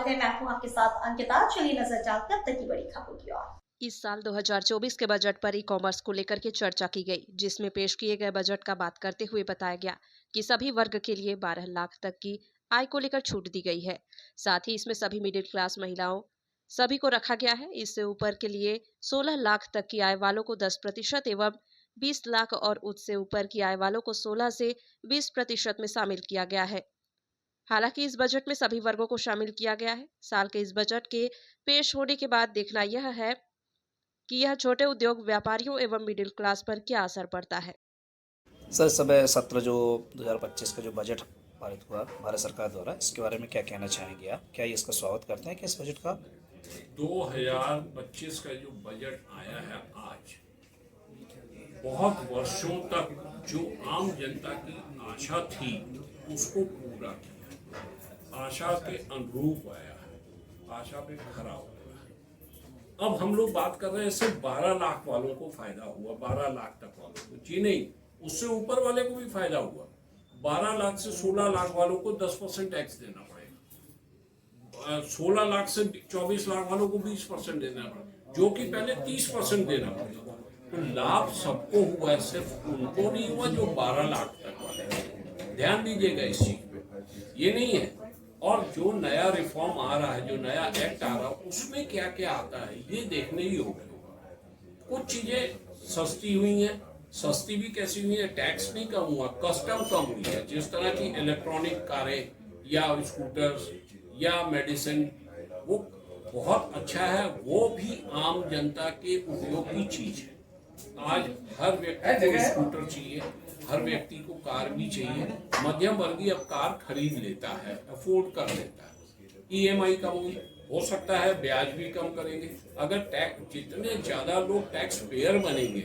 स्वागत है। मैं हूं आपके साथ अंकिता। चलिए नजर डालते हैं अब तक की बड़ी खबरों की ओर। इस साल 2024 के बजट पर ई कॉमर्स को लेकर के चर्चा की गई, जिसमें पेश किए गए बजट का बात करते हुए बताया गया कि सभी वर्ग के लिए 12 लाख तक की आय को लेकर छूट दी गई है। साथ ही इसमें सभी मिडिल क्लास महिलाओं सभी को रखा गया है। इससे ऊपर के लिए 16 लाख तक की आय वालों को 10% एवं 20 लाख और उससे ऊपर की आय वालों को 16 से 20% में शामिल किया गया है। हालांकि इस बजट में सभी वर्गों को शामिल किया गया है। साल के इस बजट के पेश होने के बाद देखना यह है कि यह छोटे उद्योग व्यापारियों एवं मिडिल क्लास पर क्या असर पड़ता है। सर, इस समय सत्र जो 2025 का जो बजट पारित हुआ भारत सरकार द्वारा, इसके बारे में क्या कहना चाहेंगे आप? क्या ये इसका स्वागत करते हैं कि इस बजट का? 2025 का जो बजट आया है आज, बहुत वर्षों तक जो आम जनता की आशा थी उसको पूरा किया, आशा के अनुरूप आया है, आशा पे खरा हुआ है। अब हम लोग बात कर रहे हैं सिर्फ 12 लाख वालों को फायदा हुआ, 12 लाख तक वालों को जी नहीं, उससे ऊपर वाले को भी फायदा हुआ। 12 लाख से 16 लाख वालों को 10% टैक्स देना पड़ेगा, 16 लाख से 24 लाख वालों को 20% देना पड़ेगा, जो कि पहले 30% देना पड़ेगा। तो लाभ सबको हुआ है, सिर्फ उनको नहीं हुआ जो 12 लाख तक वाले। ध्यान दीजिएगा इस चीज पे, ये नहीं है। और जो नया रिफॉर्म आ रहा है, जो नया एक्ट आ रहा है, उसमें क्या क्या आता है ये देखने ही होगा। कुछ चीजें सस्ती हुई हैं, सस्ती भी कैसी हुई है, टैक्स नहीं कम हुआ, कस्टम कम हुई है। जिस तरह की इलेक्ट्रॉनिक कारें या स्कूटर्स या मेडिसिन, वो बहुत अच्छा है, वो भी आम जनता के उपयोग की चीज है। आज हर व्यक्ति को स्कूटर चाहिए, हर व्यक्ति को कार भी चाहिए। मध्यम वर्गीय अब कार खरीद लेता है, अफोर्ड कर लेता है। ईएमआई कम हुई, हो सकता है ब्याज भी कम करेंगे। अगर टैक्स, जितने ज्यादा लोग टैक्स पेयर बनेंगे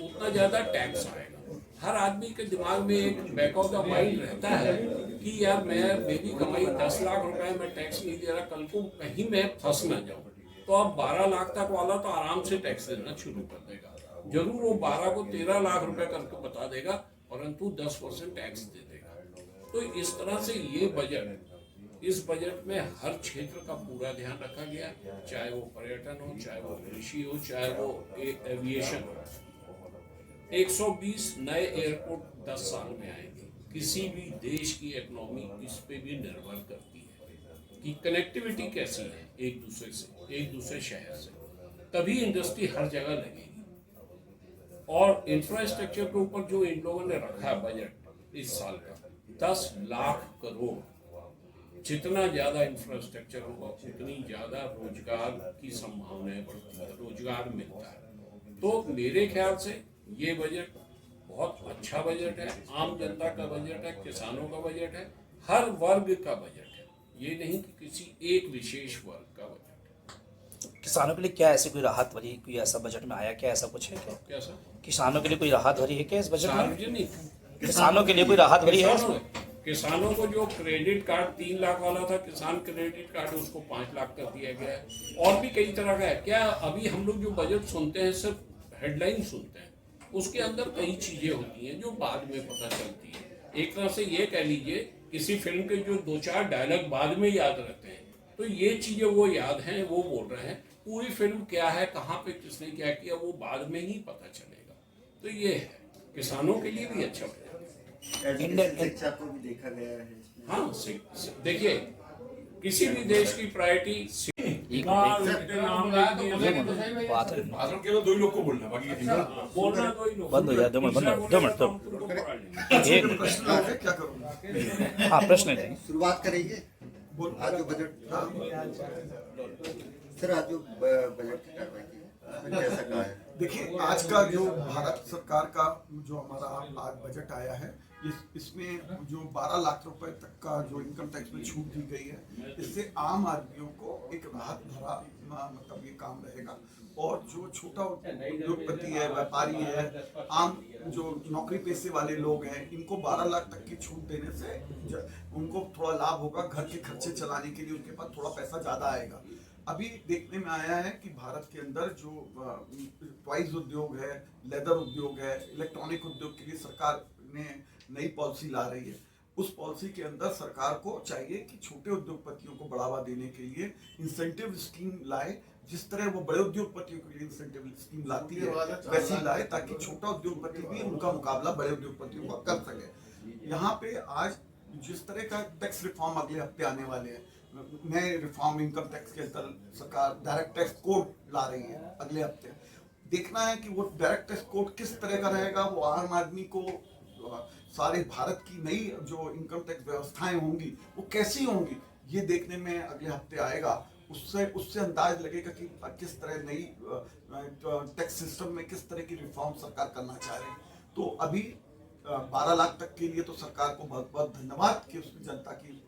उतना ज्यादा टैक्स आएगा। हर आदमी के दिमाग में एक बैक ऑफ द माइंड रहता है कि यार मेरी कमाई 10 लाख रुपए, मैं टैक्स नहीं दे रहा, कल को कहीं मैं फंस ना जाऊं। तो अब 12 लाख तक वाला तो आराम से टैक्स देना शुरू कर देगा। जरूर वो 12 को 13 लाख रुपए करके बता देगा, परंतु 10% टैक्स दे देगा। तो इस तरह से ये बजट, इस बजट में हर क्षेत्र का पूरा ध्यान रखा गया, चाहे वो पर्यटन हो, चाहे वो कृषि हो, चाहे वो एविएशन हो। 120 नए एयरपोर्ट 10 साल में आएंगे। किसी भी देश की इकोनॉमी इस पे भी निर्भर करती है कि कनेक्टिविटी कैसी है एक दूसरे से, एक दूसरे शहर से, तभी इंडस्ट्री हर जगह लगेगी। और इंफ्रास्ट्रक्चर के ऊपर जो इन लोगों ने रखा है बजट इस साल का 10 लाख करोड़, जितना ज्यादा इंफ्रास्ट्रक्चर होगा उतनी ज्यादा रोजगार की संभावनाएं बढ़ती है, रोजगार मिलता है। तो मेरे ख्याल से ये बजट बहुत अच्छा बजट है, आम जनता का बजट है, किसानों का बजट है, हर वर्ग का बजट है, ये नहीं कि किसी एक विशेष वर्ग का बजट है। किसानों के लिए क्या ऐसी कोई राहत भरी, कोई ऐसा बजट में आया क्या, ऐसा कुछ है क्या? कैसा? किसानों के लिए कोई राहत भरी है क्या इस बजट में? सार्वजनिक किसानों के लिए कोई राहत भरी है? किसानों को जो क्रेडिट कार्ड 3 लाख वाला था, किसान क्रेडिट कार्ड, उसको 5 लाख कर दिया गया है। और भी कई तरह का है। क्या अभी हम लोग जो बजट सुनते हैं सिर्फ हेडलाइन सुनते हैं, उसके अंदर कई चीजें होती हैं जो बाद में पता चलती है। एक तरह से ये कह लीजिए, किसी फिल्म के जो 2-4 डायलॉग बाद में याद रहते हैं, तो ये चीजें वो याद हैं, वो बोल रहे हैं। पूरी फिल्म क्या है, कहाँ पे किसने क्या किया, वो बाद में ही पता चलेगा। तो ये है, किसानों के लिए भी अच्छा बजट है। शिक्षा को भी देखा गया है। हाँ, देखिए, किसी भी देश की प्रायोरिटी बात है, केवल 2 लोग को बोलना, बाकी बोलना कोई लोग बंद हो जाए, 2 मिनट, 2 मिनट, 2 मिनट, एक मिनट। प्रश्न आ गया, क्या करूँ? हाँ, प्रश्न है। शुरुआत करेंगे आज जो बजट था, सर आज जो बजट की कार्रवाई की कैसा कहा है? देखिए, आज का जो भारत सरकार का जो हमारा आज बजट आया है, इसमें जो 12 लाख रुपए तक का जो इनकम टैक्स में छूट दी गई है, इससे आम आदमियों को एक राहत भरा मतलब ये काम रहेगा। और जो छोटा उद्योगपति है, व्यापारी है, आम जो नौकरी पेशे वाले लोग हैं, इनको 12 लाख तक की छूट देने से उनको थोड़ा लाभ होगा। घर के खर्चे चलाने के लिए उनके पास थोड़ा पैसा ज्यादा आएगा। अभी देखने में आया है कि भारत के अंदर जो टॉयज उद्योग है, लेदर उद्योग है, इलेक्ट्रॉनिक उद्योग के लिए सरकार ने नई पॉलिसी ला रही है। उस पॉलिसी के अंदर सरकार को चाहिए कि छोटे उद्योगपतियों को बढ़ावा देने के लिए इंसेंटिव स्कीम लाए, जिस तरह वो बड़े उद्योगपतियों के लिए इंसेंटिव स्कीम लाती है वैसी लाए, ताकि छोटा उद्योगपति भी उनका मुकाबला बड़े उद्योगपतियों का कर सके। यहाँ पे आज जिस तरह का टैक्स रिफॉर्म अगले हफ्ते आने वाले हैं, नए रिफॉर्म इनकम टैक्स के अंदर सरकार डायरेक्ट टैक्स कोड ला रही है अगले हफ्ते। देखना है कि वो डायरेक्ट टैक्स कोड किस तरह का रहेगा, वो आम आदमी को सारे भारत की नई जो इनकम टैक्स व्यवस्थाएं होंगी वो कैसी होंगी, ये देखने में अगले हफ्ते आएगा। उससे अंदाज लगेगा कि किस तरह नई टैक्स सिस्टम में किस तरह की रिफॉर्म सरकार करना चाह रही है। तो अभी 12 लाख तक के लिए तो सरकार को बहुत बहुत धन्यवाद कि उसने जनता की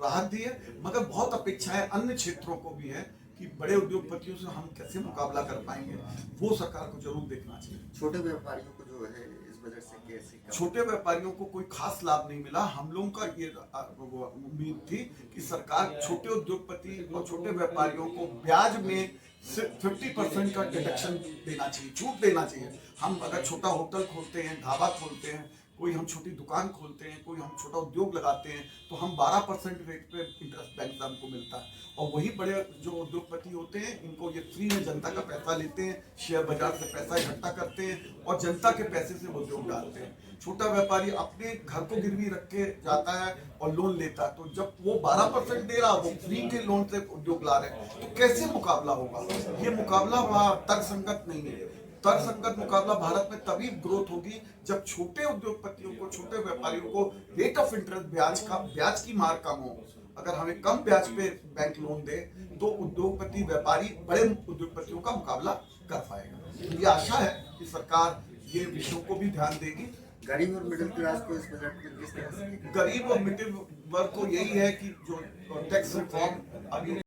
राहत दी है, मगर बहुत अपेक्षाएं अन्य क्षेत्रों को भी है कि बड़े उद्योगपतियों से हम कैसे मुकाबला कर पाएंगे, वो सरकार को जरूर देखना चाहिए। छोटे व्यापारियों को जो है इस बजट से कैसे छोटे व्यापारियों को कोई खास लाभ नहीं मिला। हम लोगों का ये उम्मीद थी कि सरकार छोटे उद्योगपति और छोटे व्यापारियों को ब्याज में सिर्फ 50% का डिडक्शन देना चाहिए, छूट देना चाहिए। हम अगर छोटा होटल खोलते हैं, ढाबा खोलते हैं, कोई हम छोटी दुकान खोलते हैं, कोई हम छोटा उद्योग लगाते हैं, तो हम 12% रेट पे इंटरेस्ट बैंक से हमको मिलता है। और वही बड़े जो उद्योगपति होते हैं, इनको ये फ्री में जनता का पैसा लेते हैं, शेयर बाजार से पैसा इकट्ठा करते हैं और जनता के पैसे से वो उद्योग डालते हैं। छोटा व्यापारी अपने घर को गिरवी रख के जाता है और लोन लेता है, तो जब वो 12% दे रहा, वो फ्री के लोन से उद्योग ला रहे हैं, तो कैसे मुकाबला होगा? ये मुकाबला तर्कसंगत नहीं है। तर्कसंगत मुकाबला भारत में तभी ग्रोथ होगी जब छोटे उद्योगपतियों को, छोटे व्यापारियों को रेट ऑफ इंटरेस्ट ब्याज की मार कम हो। अगर हमें कम ब्याज पे बैंक लोन दे तो उद्योगपति व्यापारी बड़े उद्योगपतियों का मुकाबला कर पाएगा। ये आशा है कि सरकार ये विषयों को भी ध्यान देगी। गरीब और मिडिल क्लास को इस बजट में किस तरह से? गरीब और मिडिल वर्ग को यही है कि जो टैक्स रिफॉर्म अभी